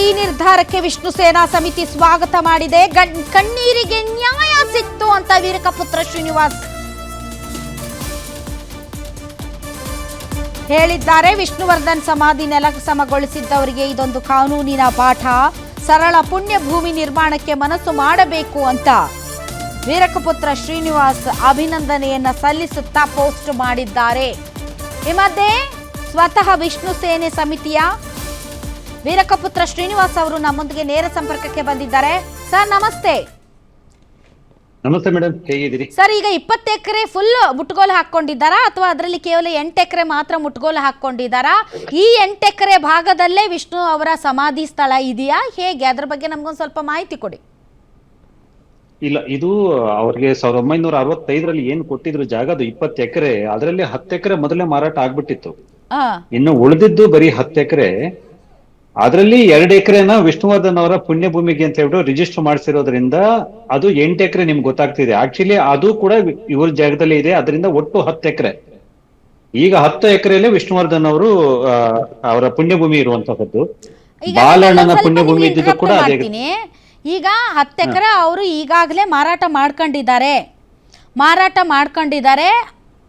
ಈ ನಿರ್ಧಾರಕ್ಕೆ ವಿಷ್ಣು ಸೇನಾ ಸಮಿತಿ ಸ್ವಾಗತ ಮಾಡಿದೆ. ಕಣ್ಣೀರಿಗೆ ನ್ಯಾಯ ಸಿಕ್ತು ಅಂತ ವೀರಕಪುತ್ರ ಶ್ರೀನಿವಾಸ್ ಹೇಳಿದ್ದಾರೆ. ವಿಷ್ಣುವರ್ಧನ್ ಸಮಾಧಿ ನೆಲಸಮಗೊಳಿಸಿದ್ದವರಿಗೆ ಇದೊಂದು ಕಾನೂನಿನ ಪಾಠ. ಸರಳ ಪುಣ್ಯ ಭೂಮಿ ನಿರ್ಮಾಣಕ್ಕೆ ಮನಸ್ಸು ಮಾಡಬೇಕು ಅಂತ ವೀರಕಪುತ್ರ ಶ್ರೀನಿವಾಸ್ ಅಭಿನಂದನೆಯನ್ನ ಸಲ್ಲಿಸುತ್ತಾ ಪೋಸ್ಟ್ ಮಾಡಿದ್ದಾರೆ. ಈ ಮಧ್ಯೆ ಸ್ವತಃ ವಿಷ್ಣು ಸೇನೆ ಸಮಿತಿಯ ವೀರಕಪುತ್ರ ಶ್ರೀನಿವಾಸ್ ಅವರು ನಮ್ಮೊಂದಿಗೆ ನೇರ ಸಂಪರ್ಕಕ್ಕೆ ಬಂದಿದ್ದಾರೆ. ಸರ್ ನಮಸ್ತೆ. ನಮಸ್ತೆ ಮೇಡಮ್, ಹೇಗಿದ್ದೀರಿ ಸರ್? ಈಗ 20 ಎಕರೆ ಫುಲ್ ಮುಟ್ಗೋಲು ಹಾಕೊಂಡಿದ್ದಾರಾ ಅಥವಾ ಅದರಲ್ಲಿ ಕೇವಲ 8 ಎಕರೆ ಮಾತ್ರ ಮುಟ್ಗೋಲು ಹಾಕೊಂಡಿದ್ದಾರಾ? ಈ 8 ಎಕರೆ ಭಾಗದಲ್ಲೇ ವಿಷ್ಣು ಅವರ ಸಮಾಧಿ ಸ್ಥಳ ಇದೆಯಾ, ಹೇಗೆ? ಅದ್ರ ಬಗ್ಗೆ ನಮ್ಗೊಂದು ಸ್ವಲ್ಪ ಮಾಹಿತಿ ಕೊಡಿ. ಇಲ್ಲ, ಇದು ಅವ್ರಿಗೆ 1965ರಲ್ಲಿ ಏನ್ ಕೊಟ್ಟಿದ್ರು ಜಾಗ, ಅದು 20 ಎಕರೆ. ಅದರಲ್ಲಿ 10 ಎಕರೆ ಮೊದಲೇ ಮಾರಾಟ ಆಗ್ಬಿಟ್ಟಿತ್ತು. ಇನ್ನು ಉಳಿದಿದ್ದು ಬರೀ 10 ಎಕರೆ. ಅದರಲ್ಲಿ 2 ಎಕರೆನ ವಿಷ್ಣುವರ್ಧನ್ ಅವರ ಪುಣ್ಯ ಭೂಮಿಗೆ ಅಂತ ಹೇಳ್ಬಿಟ್ಟು ರಿಜಿಸ್ಟರ್ ಮಾಡಿಸಿರೋದ್ರಿಂದ ಅದು 8 ಎಕರೆ ನಿಮ್ಗೆ ಗೊತ್ತಾಗ್ತಿದೆ. ಆಕ್ಚುಲಿ ಅದು ಕೂಡ ಇವ್ರ ಜಾಗದಲ್ಲಿ ಇದೆ. ಅದರಿಂದ ಒಟ್ಟು 10 ಎಕರೆ. ಈಗ 10 ಎಕರೆಯಲ್ಲಿ ವಿಷ್ಣುವರ್ಧನ್ ಅವರು ಅವರ ಪುಣ್ಯಭೂಮಿ ಇರುವಂತಹದ್ದು. ಬಾಲಣ್ಣನ ಪುಣ್ಯಭೂಮಿ ಇದ್ದಿದ್ದು ಕೂಡ ಅದೇ. ಈಗ 10 ಎಕರೆ ಅವರು ಈಗಾಗಲೇ ಮಾರಾಟ ಮಾಡ್ಕೊಂಡಿದ್ದಾರೆ.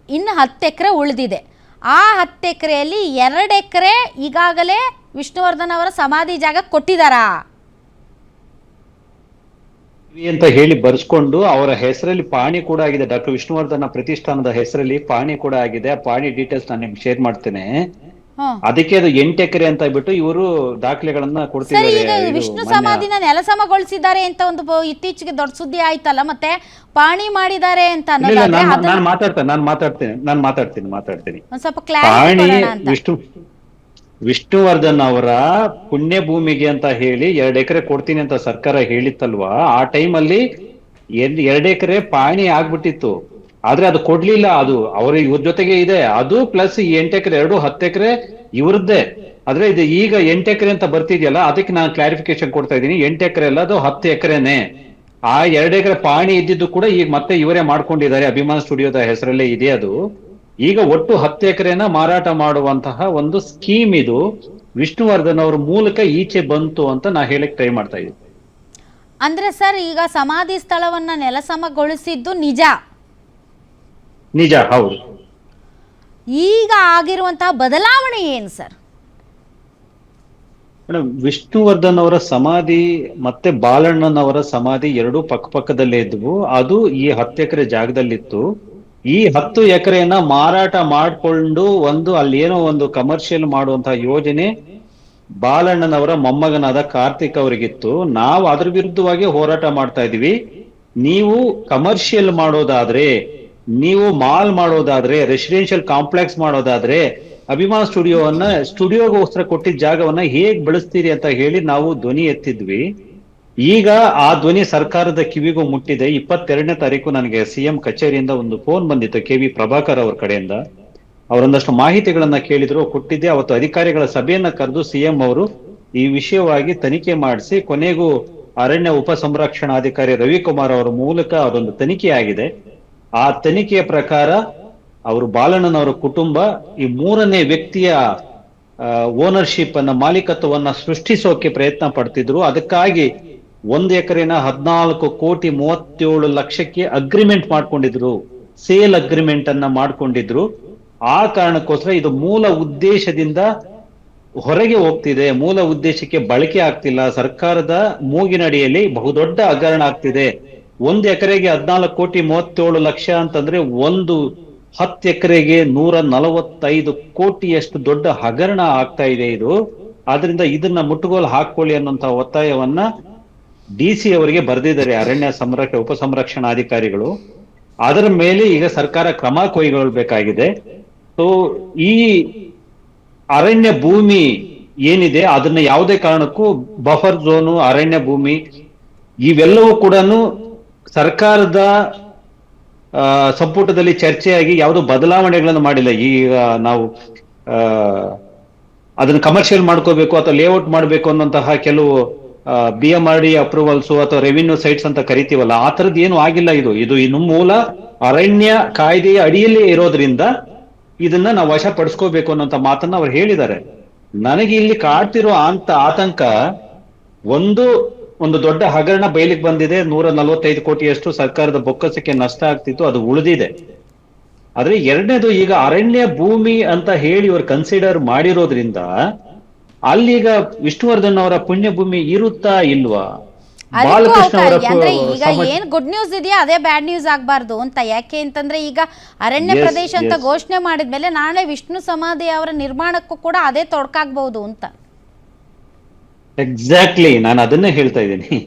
ಇನ್ನು 10 ಎಕರೆ ಉಳಿದಿದೆ. ಆ 10 ಎಕರೆಯಲ್ಲಿ 2 ಎಕರೆ ಈಗಾಗಲೇ ವಿಷ್ಣುವರ್ಧನ್ ಅವರ ಸಮಾಧಿ ಜಾಗ ಕೊಟ್ಟಿದ್ದಾರಾ ಅಂತ ಹೇಳಿ ಬರ್ಸ್ಕೊಂಡು ಅವರ ಹೆಸರಲ್ಲಿ ಪಾಣಿ ಕೂಡ ಆಗಿದೆ. ಡಾಕ್ಟರ್ ವಿಷ್ಣುವರ್ಧನ ಪ್ರತಿಷ್ಠಾನದ ಹೆಸರಲ್ಲಿ ಪಾಣಿ ಕೂಡ ಆಗಿದೆ. ಆ ಪಾಣಿ ಡೀಟೇಲ್ಸ್ ನಾನು ನಿಮ್ಗೆ ಶೇರ್ ಮಾಡ್ತೇನೆ. ಅದಕ್ಕೆ ಅದು 8 ಎಕರೆ ಅಂತ ಬಿಟ್ಟು ಇವರು ದಾಖಲೆಗಳನ್ನ ಕೊಡ್ತಿದ್ದಾರೆ. ವಿಷ್ಣು ಸಮಾಧಿನ ನೆಲಸಮಗೊಳಿಸಿದ್ದಾರೆ ಅಂತ ಒಂದು ಇತ್ತೀಚೆಗೆ ದೊಡ್ಡ ಸುದ್ದಿ ಆಯ್ತಲ್ಲ, ಮತ್ತೆ ಪಾಣಿ ಮಾಡಿದ್ದಾರೆ ಅಂತ ನಾನು ಮಾತಾಡ್ತೀನಿ. ಪಾಣಿ ವಿಷ್ಣುವರ್ಧನ್ ಅವರ ಪುಣ್ಯ ಭೂಮಿಗೆ ಅಂತ ಹೇಳಿ 2 ಎಕರೆ ಕೊಡ್ತೀನಿ ಅಂತ ಸರ್ಕಾರ ಹೇಳಿತ್ತಲ್ವಾ, ಆ ಟೈಮಲ್ಲಿ 2 ಎಕರೆ ಪಾಣಿ ಆಗ್ಬಿಟ್ಟಿತ್ತು. ಆದ್ರೆ ಅದು ಕೊಡ್ಲಿಲ್ಲ. ಅದು ಇವ್ರ ಜೊತೆಗೆ ಇದೆ. ಅದು ಪ್ಲಸ್ 8 ಎಕರೆ, 10 ಎಕರೆ ಇವ್ರದ್ದೇ. ಆದ್ರೆ ಇದು ಈಗ 8 ಎಕರೆ ಅಂತ ಬರ್ತಿದ್ಯಲ್ಲ, ಅದಕ್ಕೆ ನಾನು ಕ್ಲಾರಿಫಿಕೇಶನ್ ಕೊಡ್ತಾ ಇದ್ದೀನಿ. 8 ಎಕರೆ ಅಲ್ಲ, ಅದು 10 ಎಕರೆನೆ. ಆ 2 ಎಕರೆ ಪಾಣಿ ಇದ್ದಿದ್ದು ಕೂಡ ಈಗ ಮತ್ತೆ ಇವರೇ ಮಾಡ್ಕೊಂಡಿದ್ದಾರೆ. ಅಭಿಮಾನ ಸ್ಟುಡಿಯೋದ ಹೆಸರಲ್ಲೇ ಇದೆ ಅದು. ಈಗ ಒಟ್ಟು 10 ಎಕರೆನ ಮಾರಾಟ ಮಾಡುವಂತಹ ಒಂದು ಸ್ಕೀಮ್ ಇದು ವಿಷ್ಣುವರ್ಧನ್ ಅವ್ರ ಮೂಲಕ ಈಚೆ ಬಂತು ಅಂತ ನಾ ಹೇಳಕ್ ಟ್ರೈ ಮಾಡ್ತಾ ಇದ್ದೀನಿ. ಅಂದ್ರೆ ಸರ್, ಈಗ ಸಮಾಧಿ ಸ್ಥಳವನ್ನ ನೆಲಸಮಗೊಳಿಸಿದ್ದು ನಿಜ, ಹೌದು. ಈಗ ಆಗಿರುವಂತಹ ಬದಲಾವಣೆ ಏನು ಸರ್? ಮೇಡಮ್, ವಿಷ್ಣುವರ್ಧನ್ ಅವರ ಸಮಾಧಿ ಮತ್ತೆ ಬಾಲಣ್ಣನವರ ಸಮಾಧಿ ಎರಡೂ ಪಕ್ಕದಲ್ಲೇ ಇದ್ವು. ಅದು ಈ 10 ಎಕರೆ ಜಾಗದಲ್ಲಿತ್ತು. ಈ 10 ಎಕರೆನ ಮಾರಾಟ ಮಾಡಿಕೊಂಡು ಅಲ್ಲಿ ಏನೋ ಒಂದು ಕಮರ್ಷಿಯಲ್ ಮಾಡುವಂತಹ ಯೋಜನೆ ಬಾಲಣ್ಣನವರ ಮೊಮ್ಮಗನಾದ ಕಾರ್ತಿಕ್ ಅವರಿಗಿತ್ತು. ನಾವು ಅದ್ರ ವಿರುದ್ಧವಾಗಿ ಹೋರಾಟ ಮಾಡ್ತಾ ಇದೀವಿ. ನೀವು ಕಮರ್ಷಿಯಲ್ ಮಾಡೋದಾದ್ರೆ, ನೀವು ಮಾಲ್ ಮಾಡೋದಾದ್ರೆ, ರೆಸಿಡೆನ್ಷಿಯಲ್ ಕಾಂಪ್ಲೆಕ್ಸ್ ಮಾಡೋದಾದ್ರೆ, ಅಭಿಮಾನ ಸ್ಟುಡಿಯೋಗೋಸ್ಕರ ಕೊಟ್ಟಿದ್ದ ಜಾಗವನ್ನ ಹೇಗ್ ಬಳಸ್ತೀರಿ ಅಂತ ಹೇಳಿ ನಾವು ಧ್ವನಿ ಎತ್ತಿದ್ವಿ. ಈಗ ಆ ಧ್ವನಿ ಸರ್ಕಾರದ ಕಿವಿಗೂ ಮುಟ್ಟಿದೆ. 22ನೇ ತಾರೀಕು ನನಗೆ ಸಿಎಂ ಕಚೇರಿಯಿಂದ ಒಂದು ಫೋನ್ ಬಂದಿತ್ತು, KV ಪ್ರಭಾಕರ್ ಅವ್ರ ಕಡೆಯಿಂದ. ಅವರೊಂದಷ್ಟು ಮಾಹಿತಿಗಳನ್ನ ಕೇಳಿದ್ರು, ಕೊಟ್ಟಿದ್ದೆ. ಅವತ್ತು ಅಧಿಕಾರಿಗಳ ಸಭೆಯನ್ನ ಕರೆದು ಸಿಎಂ ಅವರು ಈ ವಿಷಯವಾಗಿ ತನಿಖೆ ಮಾಡಿಸಿ, ಕೊನೆಗೂ ಅರಣ್ಯ ಉಪ ಸಂರಕ್ಷಣಾಧಿಕಾರಿ ರವಿಕುಮಾರ್ ಅವರ ಮೂಲಕ ಅದೊಂದು ತನಿಖೆ ಆಗಿದೆ. ಆ ತನಿಖೆಯ ಪ್ರಕಾರ ಅವರು ಬಾಲಣ್ಣನವರ ಕುಟುಂಬ ಈ 3ನೇ ವ್ಯಕ್ತಿಯ ಓನರ್ಶಿಪ್ ಅನ್ನ, ಮಾಲೀಕತ್ವವನ್ನ ಸೃಷ್ಟಿಸೋಕೆ ಪ್ರಯತ್ನ ಪಡ್ತಿದ್ರು. ಅದಕ್ಕಾಗಿ 1 ಎಕರೆನ 14,37,00,000 ಅಗ್ರಿಮೆಂಟ್ ಮಾಡ್ಕೊಂಡಿದ್ರು, ಸೇಲ್ ಅಗ್ರಿಮೆಂಟ್ ಅನ್ನ ಮಾಡ್ಕೊಂಡಿದ್ರು. ಆ ಕಾರಣಕ್ಕೋಸ್ಕರ ಇದು ಮೂಲ ಉದ್ದೇಶದಿಂದ ಹೊರಗೆ ಹೋಗ್ತಿದೆ, ಮೂಲ ಉದ್ದೇಶಕ್ಕೆ ಬಳಕೆ ಆಗ್ತಿಲ್ಲ. ಸರ್ಕಾರದ ಮೂಗಿನಡಿಯಲ್ಲಿ ಬಹುದೊಡ್ಡ ಹಗರಣ ಆಗ್ತಿದೆ. 1 ಎಕರೆಗೆ 14,37,00,000 ಅಂತಂದ್ರೆ 10 ಎಕರೆಗೆ 145 ಕೋಟಿಯಷ್ಟು ದೊಡ್ಡ ಹಗರಣ ಆಗ್ತಾ ಇದೆ ಇದು. ಆದ್ರಿಂದ ಇದನ್ನ ಮುಟ್ಟುಗೋಲು ಹಾಕೊಳ್ಳಿ ಅನ್ನುವಂತಹ ಒತ್ತಾಯವನ್ನ DC ಅವರಿಗೆ ಬರೆದಿದ್ದಾರೆ ಅರಣ್ಯ ಉಪ ಸಂರಕ್ಷಣಾಧಿಕಾರಿಗಳು. ಅದರ ಮೇಲೆ ಈಗ ಸರ್ಕಾರ ಕ್ರಮ ಕೈಗೊಳ್ಳಬೇಕಾಗಿದೆ. ಸೊ ಈ ಅರಣ್ಯ ಭೂಮಿ ಏನಿದೆ ಅದನ್ನ ಯಾವುದೇ ಕಾರಣಕ್ಕೂ ಬಫರ್ ಝೋನು, ಅರಣ್ಯ ಭೂಮಿ ಇವೆಲ್ಲವೂ ಕೂಡ ಸರ್ಕಾರದ ಸಂಪುಟದಲ್ಲಿ ಚರ್ಚೆಯಾಗಿ ಯಾವುದೋ ಬದಲಾವಣೆಗಳನ್ನು ಮಾಡಿಲ್ಲ. ಈಗ ನಾವು ಅದನ್ನ ಕಮರ್ಷಿಯಲ್ ಮಾಡ್ಕೋಬೇಕು ಅಥವಾ ಲೇಔಟ್ ಮಾಡಬೇಕು ಅನ್ನೋಂತಹ ಕೆಲವು BMRD ಅಪ್ರೂವಲ್ಸ್ ಅಥವಾ ರೆವಿನ್ಯೂ ಸೈಟ್ಸ್ ಅಂತ ಕರಿತೀವಲ್ಲ, ಆ ತರದ್ ಏನು ಆಗಿಲ್ಲ. ಇದು ಇನ್ನು ಮೂಲ ಅರಣ್ಯ ಕಾಯ್ದೆಯ ಅಡಿಯಲ್ಲೇ ಇರೋದ್ರಿಂದ ಇದನ್ನ ನಾವು ವಶಪಡಿಸ್ಕೋಬೇಕು ಅನ್ನೋಂಥ ಮಾತನ್ನ ಅವ್ರು ಹೇಳಿದ್ದಾರೆ. ನನಗೆ ಇಲ್ಲಿ ಕಾಡ್ತಿರೋ ಆತಂಕ ಒಂದು ಒಂದು ದೊಡ್ಡ ಹಗರಣ ಬಯಲಿಗೆ ಬಂದಿದೆ, 145 ಕೋಟಿಯಷ್ಟು ಸರ್ಕಾರದ ಬೊಕ್ಕಸಕ್ಕೆ ನಷ್ಟ ಆಗ್ತಿತ್ತು, ಅದು ಉಳಿದಿದೆ. ಆದ್ರೆ ಎರಡನೇದು, ಈಗ ಅರಣ್ಯ ಭೂಮಿ ಅಂತ ಹೇಳಿ ಇವರು ಕನ್ಸಿಡರ್ ಮಾಡಿರೋದ್ರಿಂದ ಅಲ್ಲೀಗ ವಿಷ್ಣುವರ್ಧನ್ ಅವರ ಪುಣ್ಯ ಭೂಮಿ ಇರುತ್ತಾ ಇಲ್ವಾ? ಬಾಲಕೃಷ್ಣ ಅವರ ಅಂದ್ರೆ ಈಗ ಏನ್ ಗುಡ್ ನ್ಯೂಸ್ ಇದೆಯಾ ಅದೇ ಬ್ಯಾಡ್ ನ್ಯೂಸ್ ಆಗ್ಬಾರ್ದು ಅಂತ. ಯಾಕೆ ಅಂತಂದ್ರೆ ಈಗ ಅರಣ್ಯ ಪ್ರದೇಶ ಅಂತ ಘೋಷಣೆ ಮಾಡಿದ್ಮೇಲೆ ನಾಳೆ ವಿಷ್ಣು ಸಮಾಧಿ ಅವರ ನಿರ್ಮಾಣಕ್ಕೂ ಕೂಡ ಅದೇ ತೊಡಕಾಗಬಹುದು ಅಂತ. ಎಕ್ಸಾಕ್ಟ್ಲಿ, ನಾನು ಅದನ್ನೇ ಹೇಳ್ತಾ ಇದ್ದೀನಿ.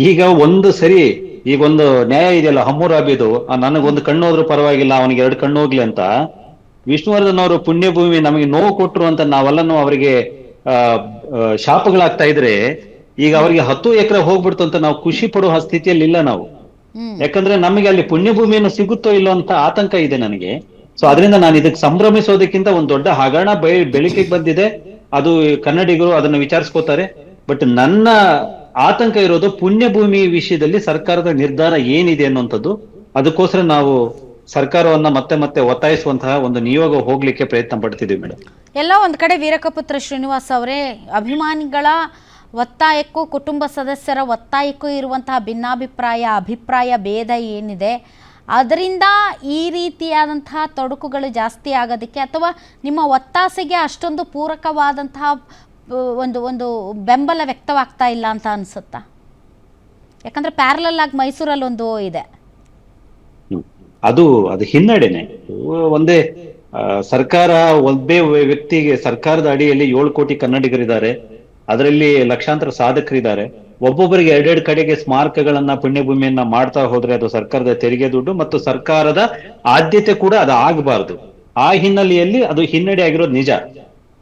ಈಗ ಒಂದು ಸರಿ, ಈಗ ಒಂದು ನ್ಯಾಯ ಇದೆಯಲ್ಲ ಹಮ್ಮುರಾಬಿದು, ನನಗೊಂದು ಕಣ್ಣು ಹೋದ್ರೂ ಪರವಾಗಿಲ್ಲ ಅವನಿಗೆ 2 ಕಣ್ಣು ಹೋಗ್ಲಿ ಅಂತ ವಿಷ್ಣುವರ್ಧನ್ ಅವರು ಪುಣ್ಯಭೂಮಿ ನಮಗೆ ನೋವು ಕೊಟ್ರು ಅಂತ ನಾವೆಲ್ಲನೂ ಅವರಿಗೆ ಶಾಪಗಳಾಗ್ತಾ ಇದ್ರೆ, ಈಗ ಅವರಿಗೆ 10 ಎಕರೆ ಹೋಗ್ಬಿಡ್ತು ಅಂತ ನಾವು ಖುಷಿ ಪಡುವ ಸ್ಥಿತಿಯಲ್ಲಿ ಇಲ್ಲ ನಾವು. ಯಾಕಂದ್ರೆ ನಮಗೆ ಅಲ್ಲಿ ಪುಣ್ಯಭೂಮಿಯನ್ನು ಸಿಗುತ್ತೋ ಇಲ್ಲೋ ಅಂತ ಆತಂಕ ಇದೆ ನನಗೆ. ಸೊ ಅದರಿಂದ ನಾನು ಇದಕ್ಕೆ ಸಂಭ್ರಮಿಸೋದಕ್ಕಿಂತ ಒಂದು ದೊಡ್ಡ ಹಗರಣ ಬೆಳಕಿಗೆ ಬಂದಿದೆ, ಅದು ಕನ್ನಡಿಗರು ಅದನ್ನು ವಿಚಾರಿಸ್ಕೋತಾರೆ. ಬಟ್ ನನ್ನ ಆತಂಕ ಇರೋದು ಪುಣ್ಯಭೂಮಿ ವಿಷಯದಲ್ಲಿ ಸರ್ಕಾರದ ನಿರ್ಧಾರ ಏನಿದೆ ಅನ್ನುವಂಥದ್ದು. ಅದಕ್ಕೋಸ್ಕರ ನಾವು ಸರ್ಕಾರವನ್ನ ಮತ್ತೆ ಮತ್ತೆ ಒತ್ತಾಯಿಸುವಂತಹ ಒಂದು ನಿಯೋಗ ಹೋಗ್ಲಿಕ್ಕೆ ಪ್ರಯತ್ನ ಪಡ್ತಿದ್ದೀವಿ ಮೇಡಮ್. ಎಲ್ಲೋ ಒಂದ್ ಕಡೆ ವೀರಕಪುತ್ರ ಶ್ರೀನಿವಾಸ್ ಅವರೇ, ಅಭಿಮಾನಿಗಳ ಒತ್ತಾಯಕ್ಕೂ ಕುಟುಂಬ ಸದಸ್ಯರ ಒತ್ತಾಯಕ್ಕೂ ಇರುವಂತಹ ಅಭಿಪ್ರಾಯ ಭೇದ ಏನಿದೆ, ಅದರಿಂದ ಈ ರೀತಿಯಾದಂತಹ ತೊಡಕುಗಳು ಜಾಸ್ತಿ ಆಗೋದಕ್ಕೆ ಅಥವಾ ನಿಮ್ಮ ಒತ್ತಾಸೆಗೆ ಅಷ್ಟೊಂದು ಪೂರಕವಾದಂತಹ ಒಂದು ಬೆಂಬಲ ವ್ಯಕ್ತವಾಗ್ತಾ ಇಲ್ಲ ಅಂತ ಅನ್ಸುತ್ತಾ? ಯಾಕಂದ್ರೆ ಪ್ಯಾರಲಲ್ ಆಗಿ ಮೈಸೂರಲ್ಲಿ ಒಂದು ಇದೆ. ಅದು ಹಿನ್ನಡೆನೆ. ಒಂದೇ ಸರ್ಕಾರ ಒಬ್ಬೇ ವ್ಯಕ್ತಿಗೆ, ಸರ್ಕಾರದ ಅಡಿಯಲ್ಲಿ 7 ಕೋಟಿ ಕನ್ನಡಿಗರಿದ್ದಾರೆ, ಅದರಲ್ಲಿ ಲಕ್ಷಾಂತರ ಸಾಧಕರಿದ್ದಾರೆ. ಒಬ್ಬೊಬ್ಬರಿಗೆ 2 ಕಡೆಗೆ ಸ್ಮಾರಕಗಳನ್ನ ಪುಣ್ಯಭೂಮಿಯನ್ನ ಮಾಡ್ತಾ ಹೋದ್ರೆ ಅದು ಸರ್ಕಾರದ ತೆರಿಗೆ ದುಡ್ಡು ಮತ್ತು ಸರ್ಕಾರದ ಆದ್ಯತೆ ಕೂಡ ಅದು ಆಗಬಾರ್ದು. ಆ ಹಿನ್ನೆಲೆಯಲ್ಲಿ ಅದು ಹಿನ್ನಡೆ ಆಗಿರೋದು ನಿಜ.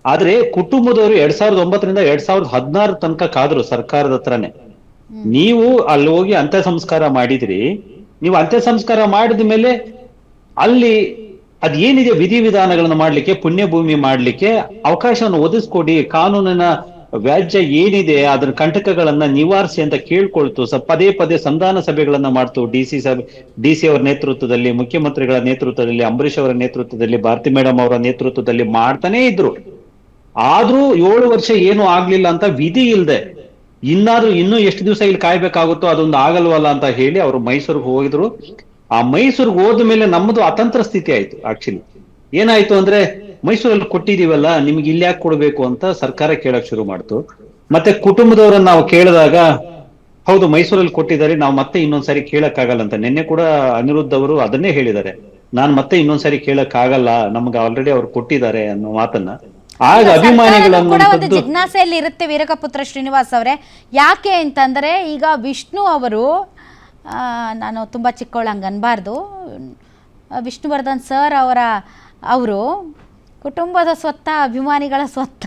ಆದ್ರೆ ಕುಟುಂಬದವರು 2009ರಿಂದ 2016 ತನಕ ಕಾದ್ರು ಸರ್ಕಾರದ ಹತ್ರನೇ. ನೀವು ಅಲ್ಲಿ ಹೋಗಿ ಅಂತ್ಯ ಸಂಸ್ಕಾರ ಮಾಡಿದ್ರಿ, ನೀವು ಅಂತ್ಯ ಸಂಸ್ಕಾರ ಮಾಡಿದ ಮೇಲೆ ಅಲ್ಲಿ ಅದೇನಿದೆ ವಿಧಿವಿಧಾನಗಳನ್ನು ಮಾಡ್ಲಿಕ್ಕೆ, ಪುಣ್ಯಭೂಮಿ ಮಾಡ್ಲಿಕ್ಕೆ ಅವಕಾಶವನ್ನು ಒದಗಿಸ್ಕೊಡಿ, ಕಾನೂನಿನ ವ್ಯಾಜ್ಯ ಏನಿದೆ ಅದರ ಕಂಟಕಗಳನ್ನ ನಿವಾರಿಸಿ ಅಂತ ಕೇಳ್ಕೊಳ್ತು. ಪದೇ ಪದೇ ಸಂಧಾನ ಸಭೆಗಳನ್ನ ಮಾಡ್ತು. ಡಿ ಸಿ ಅವರ ನೇತೃತ್ವದಲ್ಲಿ, ಮುಖ್ಯಮಂತ್ರಿಗಳ ನೇತೃತ್ವದಲ್ಲಿ, ಅಂಬರೀಷ್ ಅವರ ನೇತೃತ್ವದಲ್ಲಿ, ಭಾರತಿ ಮೇಡಮ್ ಅವರ ನೇತೃತ್ವದಲ್ಲಿ ಮಾಡ್ತಾನೆ ಇದ್ರು. ಆದ್ರೂ 7 ವರ್ಷ ಏನು ಆಗ್ಲಿಲ್ಲ ಅಂತ ವಿಧಿ ಇಲ್ದೆ ಇನ್ನೂ ಎಷ್ಟು ದಿವಸ ಇಲ್ಲಿ ಕಾಯ್ಬೇಕಾಗುತ್ತೋ ಅದೊಂದು ಆಗಲ್ವಲ್ಲ ಅಂತ ಹೇಳಿ ಅವರು ಮೈಸೂರಿಗೆ ಹೋಗಿದ್ರು. ಆ ಮೈಸೂರಿಗೆ ಹೋದ ಮೇಲೆ ನಮ್ಮದು ಅತಂತ್ರ ಸ್ಥಿತಿ ಆಯ್ತು. ಆಕ್ಚುಲಿ ಏನಾಯ್ತು ಅಂದ್ರೆ, ಮೈಸೂರಲ್ಲಿ ಕೊಟ್ಟಿದೀವಲ್ಲ ನಿಮ್ಗೆ ಇಲ್ಲಿ ಯಾಕೆ ಕೊಡ್ಬೇಕು ಅಂತ ಸರ್ಕಾರ ಕೇಳಕ್ ಶುರು ಮಾಡ್ತು. ಮತ್ತೆ ಕುಟುಂಬದವರನ್ನ ನಾವು ಕೇಳಿದಾಗ, ಹೌದು ಮೈಸೂರಲ್ಲಿ ಕೊಟ್ಟಿದ್ದಾರೆ, ನಾವು ಮತ್ತೆ ಇನ್ನೊಂದ್ಸರಿ ಕೇಳಕ್ ಆಗಲ್ಲ ಅಂತ. ನಿನ್ನೆ ಕೂಡ ಅನಿರುದ್ಧ್ ಅವರು ಅದನ್ನೇ ಹೇಳಿದ್ದಾರೆ, ನಾನ್ ಮತ್ತೆ ಇನ್ನೊಂದ್ಸರಿ ಕೇಳಕ್ ಆಗಲ್ಲ, ನಮ್ಗೆ ಆಲ್ರೆಡಿ ಅವ್ರು ಕೊಟ್ಟಿದ್ದಾರೆ ಅನ್ನೋ ಮಾತನ್ನ. ಆಗ ಒಂದು ಜಿಜ್ಞಾಸೆಯಲ್ಲಿ ಇರುತ್ತೆ ವೀರಕಪುತ್ರ ಶ್ರೀನಿವಾಸ್ ಅವರೇ. ಯಾಕೆ ಅಂತಂದ್ರೆ ಈಗ ವಿಷ್ಣು ಅವರು, ನಾನು ತುಂಬಾ ಚಿಕ್ಕವಳು ಹಂಗ ಅನ್ಬಾರ್ದು, ವಿಷ್ಣುವರ್ಧನ್ ಸರ್ ಅವರು ಕುಟುಂಬದ ಸ್ವತ್ತ, ಅಭಿಮಾನಿಗಳ ಸ್ವತ್ತ,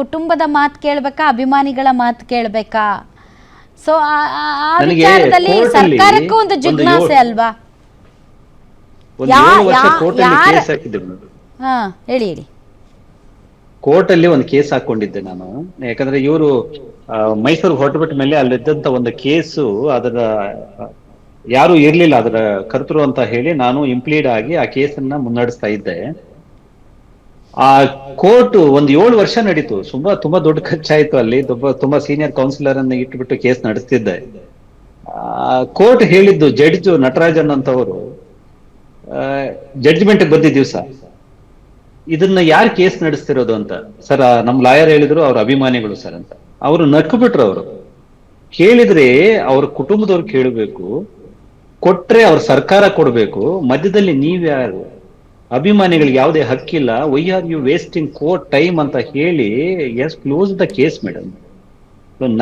ಕುಟುಂಬದ ಮಾತು ಕೇಳ್ಬೇಕಾ, ಅಭಿಮಾನಿಗಳ ಮಾತು ಕೇಳ್ಬೇಕಾ? ಸೊ ಆ ವಿಚಾರದಲ್ಲಿ ಸರ್ಕಾರಕ್ಕೂ ಒಂದು ಜಿಜ್ಞಾಸೆ ಅಲ್ವಾ? ಹೇಳಿ. ಕೋರ್ಟ್ ಅಲ್ಲಿ ಒಂದು ಕೇಸ್ ಹಾಕೊಂಡಿದ್ದೆ ನಾನು. ಯಾಕಂದ್ರೆ ಇವರು ಮೈಸೂರು ಹೊರಟುಬಿಟ್ಟ ಮೇಲೆ ಅಲ್ಲಿದ್ದಂತ ಒಂದು ಕೇಸು, ಅದರ ಯಾರು ಇರ್ಲಿಲ್ಲ ಅದರ ಕರ್ತೃ ಅಂತ ಹೇಳಿ ನಾನು ಇಂಪ್ಲೀಡ್ ಆಗಿ ಆ ಕೇಸನ್ನ ಮುನ್ನಡೆಸ್ತಾ ಇದ್ದೆ. ಆ ಕೋರ್ಟ್ ಒಂದು 7 ವರ್ಷ ನಡೀತು. ತುಂಬಾ ದೊಡ್ಡ ಖರ್ಚಾಯ್ತು. ಅಲ್ಲಿ ತುಂಬಾ ಸೀನಿಯರ್ ಕೌನ್ಸಿಲರ್ ಅನ್ನ ಇಟ್ಬಿಟ್ಟು ಕೇಸ್ ನಡೆಸ್ತಿದ್ದೆ. ಕೋರ್ಟ್ ಹೇಳಿದ್ದು, ಜಡ್ಜ್ ನಟರಾಜನ್ ಅಂತವರು ಜಡ್ಜ್ಮೆಂಟ್ ಬಂದಿದ್ದ ದಿವಸ, ಇದನ್ನ ಯಾರು ಕೇಸ್ ನಡೆಸ್ತಿರೋದು ಅಂತ. ಸರ್ ನಮ್ ಲಾಯರ್ ಹೇಳಿದ್ರು ಅವ್ರ ಅಭಿಮಾನಿಗಳು ಸರ್ ಅಂತ. ಅವರು ನಕ್ಕು ಬಿಟ್ರು. ಅವರು ಕೇಳಿದ್ರೆ ಅವ್ರ ಕುಟುಂಬದವ್ರು ಕೇಳಬೇಕು, ಕೊಟ್ರೆ ಅವ್ರ ಸರ್ಕಾರ ಕೊಡ್ಬೇಕು, ಮಧ್ಯದಲ್ಲಿ ನೀವ್ಯಾರು? ಅಭಿಮಾನಿಗಳಿಗೆ ಯಾವುದೇ ಹಕ್ಕಿಲ್ಲ. Why are you wasting court time ಅಂತ ಹೇಳಿ ಕ್ಲೋಸ್ ದ ಕೇಸ್ ಮೇಡಮ್.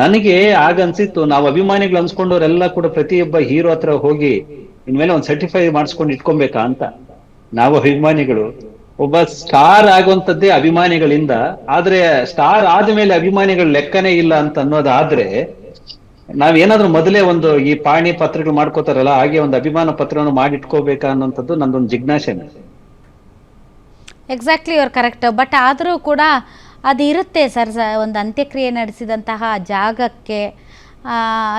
ನನಗೆ ಆಗ ಅನ್ಸಿತ್ತು, ನಾವು ಅಭಿಮಾನಿಗಳು ಅನ್ಸ್ಕೊಂಡವ್ರೆಲ್ಲ ಕೂಡ ಪ್ರತಿಯೊಬ್ಬ ಹೀರೋ ಹತ್ರ ಹೋಗಿ ಇನ್ಮೇಲೆ ಒಂದು ಸರ್ಟಿಫೈ ಮಾಡಿಸ್ಕೊಂಡು ಇಟ್ಕೊಬೇಕಾ ಅಂತ. ನಾವು ಅಭಿಮಾನಿಗಳು ಒಬ್ಬ ಸ್ಟಾರ್ ಆಗುವಂತದ್ದೇ ಅಭಿಮಾನಿಗಳಿಂದ. ಆದ್ರೆ ಸ್ಟಾರ್ ಆದ್ಮೇಲೆ ಅಭಿಮಾನಿಗಳ ಲೆಕ್ಕನೇ ಇಲ್ಲ ಅಂತ ಅನ್ನೋದಾದ್ರೆ, ನಾವೇನಾದ್ರೂ ಮೊದಲೇ ಒಂದು ಈ ಪಾಣಿ ಪತ್ರಗಳು ಮಾಡ್ಕೋತಾರಲ್ಲ, ಹಾಗೆ ಒಂದು ಅಭಿಮಾನ ಪತ್ರವನ್ನು ಮಾಡಿಟ್ಕೋಬೇಕಾ ಅನ್ನೋಂಥದ್ದು ನಂದೊಂದು ಜಿಜ್ಞಾಸೆ. Exactly, your correct. ಬಟ್ ಆದರೂ ಕೂಡ ಅದು ಇರುತ್ತೆ ಸರ್, ಒಂದು ಅಂತ್ಯಕ್ರಿಯೆ ನಡೆಸಿದಂತಹ ಜಾಗಕ್ಕೆ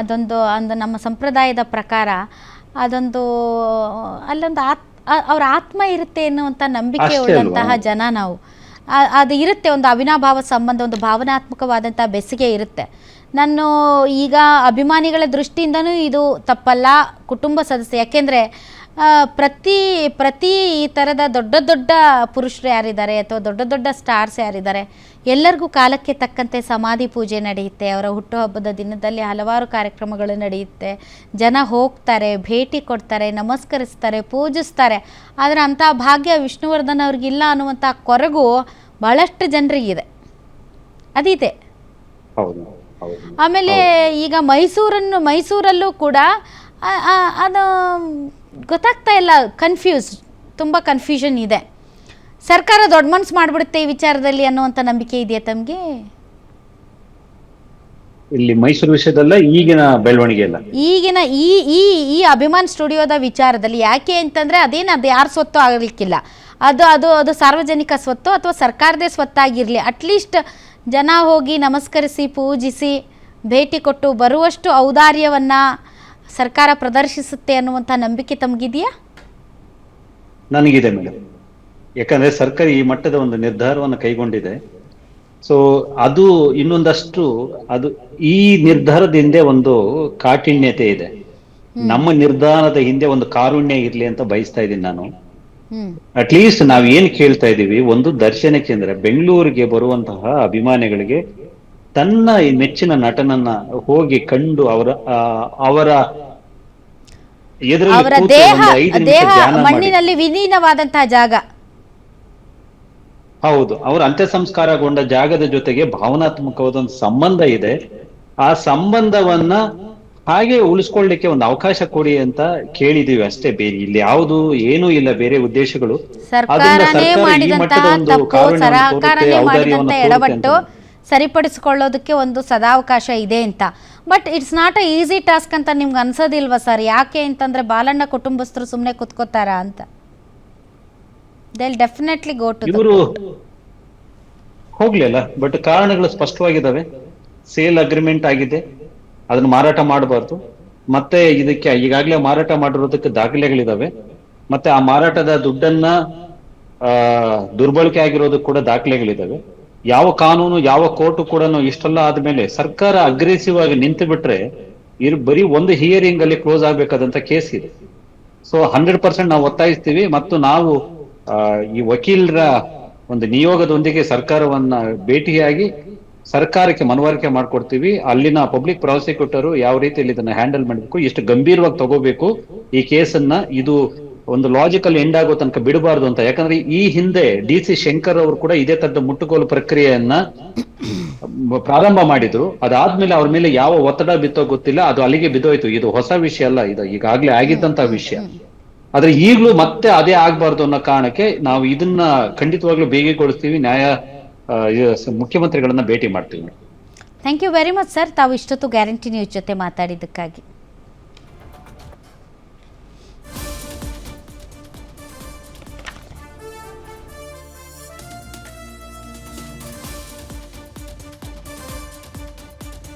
ಅದೊಂದು ನಮ್ಮ ಸಂಪ್ರದಾಯದ ಪ್ರಕಾರ ಅದೊಂದು ಅಲ್ಲೊಂದು ಅವ್ರ ಆತ್ಮ ಇರುತ್ತೆ ಎನ್ನುವಂಥ ನಂಬಿಕೆ ಉಳ್ಳಂತಹ ಜನ ನಾವು. ಅದು ಇರುತ್ತೆ, ಒಂದು ಅವಿನಾಭಾವ ಸಂಬಂಧ, ಒಂದು ಭಾವನಾತ್ಮಕವಾದಂಥ ಬೆಸುಗೆ ಇರುತ್ತೆ. ನಾನು ಈಗ ಅಭಿಮಾನಿಗಳ ದೃಷ್ಟಿಯಿಂದನೂ ಇದು ತಪ್ಪಲ್ಲ, ಕುಟುಂಬ ಸದಸ್ಯ. ಯಾಕೆಂದರೆ ಪ್ರತಿ ಈ ಥರದ ದೊಡ್ಡ ದೊಡ್ಡ ಪುರುಷರು ಯಾರಿದ್ದಾರೆ ಅಥವಾ ದೊಡ್ಡ ದೊಡ್ಡ ಸ್ಟಾರ್ಸ್ ಯಾರಿದ್ದಾರೆ, ಎಲ್ಲರಿಗೂ ಕಾಲಕ್ಕೆ ತಕ್ಕಂತೆ ಸಮಾಧಿ ಪೂಜೆ ನಡೆಯುತ್ತೆ. ಅವರ ಹುಟ್ಟುಹಬ್ಬದ ದಿನದಲ್ಲಿ ಹಲವಾರು ಕಾರ್ಯಕ್ರಮಗಳು ನಡೆಯುತ್ತೆ. ಜನ ಹೋಗ್ತಾರೆ, ಭೇಟಿ ಕೊಡ್ತಾರೆ, ನಮಸ್ಕರಿಸ್ತಾರೆ, ಪೂಜಿಸ್ತಾರೆ. ಆದರೆ ಅಂಥ ಭಾಗ್ಯ ವಿಷ್ಣುವರ್ಧನ್ ಅವ್ರಿಗಿಲ್ಲ ಅನ್ನುವಂಥ ಕೊರಗು ಭಾಳಷ್ಟು ಜನರಿಗಿದೆ, ಅದಿದೆ. ಆಮೇಲೆ ಈಗ ಮೈಸೂರಲ್ಲೂ ಕೂಡ ಅದು ಗೊತ್ತಾಗ್ತಾ ಇಲ್ಲ, ತುಂಬ ಕನ್ಫ್ಯೂಷನ್ ಇದೆ. ಸರ್ಕಾರ ದೊಡ್ಡ ಮನಸ್ಸು ಮಾಡಿಬಿಡುತ್ತೆ ಈ ವಿಚಾರದಲ್ಲಿ ಅನ್ನುವಂಥ ನಂಬಿಕೆ ಇದೆಯಾ ತಮಗೆ? ಇಲ್ಲಿ ಮೈಸೂರು ವಿಷಯದಲ್ಲ, ಈಗಿನ ಬೆಳವಣಿಗೆ ಅಲ್ಲ, ಈಗಿನ ಈ ಅಭಿಮಾನ್ ಸ್ಟುಡಿಯೋದ ವಿಚಾರದಲ್ಲಿ. ಯಾಕೆ ಅಂತಂದರೆ ಅದು ಯಾರ ಸ್ವತ್ತು ಆಗಲಿಕ್ಕಿಲ್ಲ, ಅದು ಸಾರ್ವಜನಿಕ ಸ್ವತ್ತು ಅಥವಾ ಸರ್ಕಾರದೇ ಸ್ವತ್ತಾಗಿರಲಿ. ಅಟ್ಲೀಸ್ಟ್ ಜನ ಹೋಗಿ ನಮಸ್ಕರಿಸಿ, ಪೂಜಿಸಿ, ಭೇಟಿ ಕೊಟ್ಟು ಬರುವಷ್ಟು ಔದಾರ್ಯವನ್ನು ಸರ್ಕಾರ ಪ್ರದರ್ಶಿಸುತ್ತೆ ಅನ್ನುವಂಥ ನಂಬಿಕೆ ತಮಗಿದೆಯಾ? ನನಗಿದೆ ಮೇಡಮ್. ಯಾಕಂದ್ರೆ ಸರ್ಕಾರ ಈ ಮಟ್ಟದ ಒಂದು ನಿರ್ಧಾರವನ್ನು ಕೈಗೊಂಡಿದೆ. ಸೊ ಅದು ಇನ್ನೊಂದಷ್ಟು, ಅದು ಈ ನಿರ್ಧಾರದ ಹಿಂದೆ ಒಂದು ಕಾಠಿಣ್ಯತೆ ಇದೆ. ನಮ್ಮ ನಿರ್ಧಾರದ ಹಿಂದೆ ಒಂದು ಕಾರುಣ್ಯ ಇರ್ಲಿ ಅಂತ ಬಯಸ್ತಾ ಇದ್ದೀನಿ ನಾನು. ಅಟ್ಲೀಸ್ಟ್ ನಾವ್ ಏನ್ ಕೇಳ್ತಾ ಇದೀವಿ, ಒಂದು ದರ್ಶನಕ್ಕೆ ಅಂದ್ರೆ ಬೆಂಗಳೂರಿಗೆ ಬರುವಂತಹ ಅಭಿಮಾನಿಗಳಿಗೆ ತನ್ನ ಈ ನೆಚ್ಚಿನ ನಟನನ್ನ ಹೋಗಿ ಕಂಡು ಅವರ ಮಣ್ಣಿನಲ್ಲಿ ವಿಲೀನವಾದಂತಹ ಜಾಗ, ಹೌದು, ಅವ್ರ ಅಂತ್ಯ ಸಂಸ್ಕಾರಗೊಂಡ ಜಾಗದ ಜೊತೆಗೆ ಭಾವನಾತ್ಮಕವಾದ ಒಂದು ಸಂಬಂಧ ಇದೆ. ಆ ಸಂಬಂಧವನ್ನ ಹಾಗೆ ಉಳಿಸ್ಕೊಳ್ಳಿಕ್ಕೆ ಒಂದು ಅವಕಾಶ ಕೊಡಿ ಅಂತ ಕೇಳಿದೀವಿ ಅಷ್ಟೇ. ಬೇರೆ ಇಲ್ಲಿ ಯಾವುದು ಏನೂ ಇಲ್ಲ, ಬೇರೆ ಉದ್ದೇಶಗಳು. ಸರ್ಕಾರನೇ ಮಾಡಿದಂತಹ ತಪ್ಪು, ಸರ್ಕಾರನೇ ಮಾಡಿದಂತ ಎಡವಟ್ಟು ಸರಿಪಡಿಸಿಕೊಳ್ಳೋದಕ್ಕೆ ಒಂದು ಸದಾವಕಾಶ ಇದೆ ಅಂತ. But it's not a easy task ಅಂತ ನಿಮ್ಗೆ ಅನ್ಸೋದಿಲ್ವಾ ಸರ್? ಯಾಕೆ ಅಂತಂದ್ರೆ ಬಾಲಣ್ಣ ಕುಟುಂಬಸ್ಥರು ಸುಮ್ಮನೆ ಕುತ್ಕೋತಾರ ಅಂತ. ಡೆಫಿನೆಟ್ಲಿ ಗೋ ಟು ಇವರು ಹೋಗ್ಲಿಲ್ಲ, ಬಟ್ ಕಾರಣಗಳು ಸ್ಪಷ್ಟವಾಗಿದ್ದಾವೆ. ಸೇಲ್ ಅಗ್ರಿಮೆಂಟ್ ಆಗಿದೆ, ಅದನ್ನ ಮಾರಾಟ ಮಾಡಬಾರ್ದು. ಮತ್ತೆ ಇದಕ್ಕೆ ಈಗಾಗಲೇ ಮಾರಾಟ ಮಾಡಿರೋದಕ್ಕೆ ದಾಖಲೆಗಳಿದಾವೆ. ಮತ್ತೆ ಆ ಮಾರಾಟದ ದುಡ್ಡನ್ನ ದುರ್ಬಳಕೆ ಆಗಿರೋದಕ್ಕೆ ಕೂಡ ದಾಖಲೆಗಳಿದಾವೆ. ಯಾವ ಕಾನೂನು, ಯಾವ ಕೋರ್ಟು ಕೂಡ ಇಷ್ಟೆಲ್ಲ ಆದ್ಮೇಲೆ ಸರ್ಕಾರ ಅಗ್ರೆಸಿವ್ ಆಗಿ ನಿಂತು ಬಿಟ್ರೆ ಬರೀ ಒಂದು ಹಿಯರಿಂಗ್ ಅಲ್ಲಿ ಕ್ಲೋಸ್ ಆಗ್ಬೇಕಾದಂತ ಕೇಸ್ ಇದೆ. ಸೊ 100% ನಾವು ಒತ್ತಾಯಿಸ್ತೀವಿ. ಮತ್ತು ನಾವು ಈ ವಕೀಲರ ಒಂದು ನಿಯೋಗದೊಂದಿಗೆ ಸರ್ಕಾರವನ್ನ ಭೇಟಿಯಾಗಿ ಸರ್ಕಾರಕ್ಕೆ ಮನವರಿಕೆ ಮಾಡ್ಕೊಡ್ತೀವಿ. ಅಲ್ಲಿನ ಪಬ್ಲಿಕ್ ಪ್ರಾಸಿಕ್ಯೂಟರ್ ಯಾವ ರೀತಿಯಲ್ಲಿ ಇದನ್ನ ಹ್ಯಾಂಡಲ್ ಮಾಡಬೇಕು, ಎಷ್ಟು ಗಂಭೀರವಾಗಿ ತಗೋಬೇಕು ಈ ಕೇಸನ್ನ, ಇದು ಒಂದು ಲಾಜಿಕಲ್ ಎಂಡ್ ಆಗೋ ತನಕ ಬಿಡಬಾರ್ದು ಅಂತ. ಯಾಕಂದ್ರೆ ಈ ಹಿಂದೆ DC ಶಂಕರ್ ಅವರು ಕೂಡ ಇದೇ ತರದ ಮುಟ್ಟುಗೋಲು ಪ್ರಕ್ರಿಯೆಯನ್ನ ಪ್ರಾರಂಭ ಮಾಡಿದ್ರು. ಅದಾದ್ಮೇಲೆ ಅವ್ರ ಮೇಲೆ ಯಾವ ಒತ್ತಡ ಬಿತ್ತೋ ಗೊತ್ತಿಲ್ಲ, ಅದು ಅಲ್ಲಿಗೆ ಬಿದ್ದೋಯ್ತು. ಇದು ಹೊಸ ವಿಷಯ ಅಲ್ಲ, ಇದು ಈಗಾಗ್ಲೇ ಆಗಿದ್ದಂತ ವಿಷಯ. ಆದ್ರೆ ಈಗಲೂ ಮತ್ತೆ ಅದೇ ಆಗ್ಬಾರ್ದು ಅನ್ನೋ ಕಾರಣಕ್ಕೆ ನಾವು ಇದನ್ನ ಖಂಡಿತವಾಗ್ಲೂ ಬೇಗಗೊಳಿಸ್ತೀವಿ. ಮುಖ್ಯಮಂತ್ರಿಗಳನ್ನ ಭೇಟಿ ಮಾಡ್ತೀವಿ. Thank you very much sir, ತಾವು ಇಷ್ಟೊತ್ತು ಗ್ಯಾರಂಟಿ ನ್ಯೂಸ್ ಜೊತೆ ಮಾತಾಡಿದ್ದಕ್ಕಾಗಿ.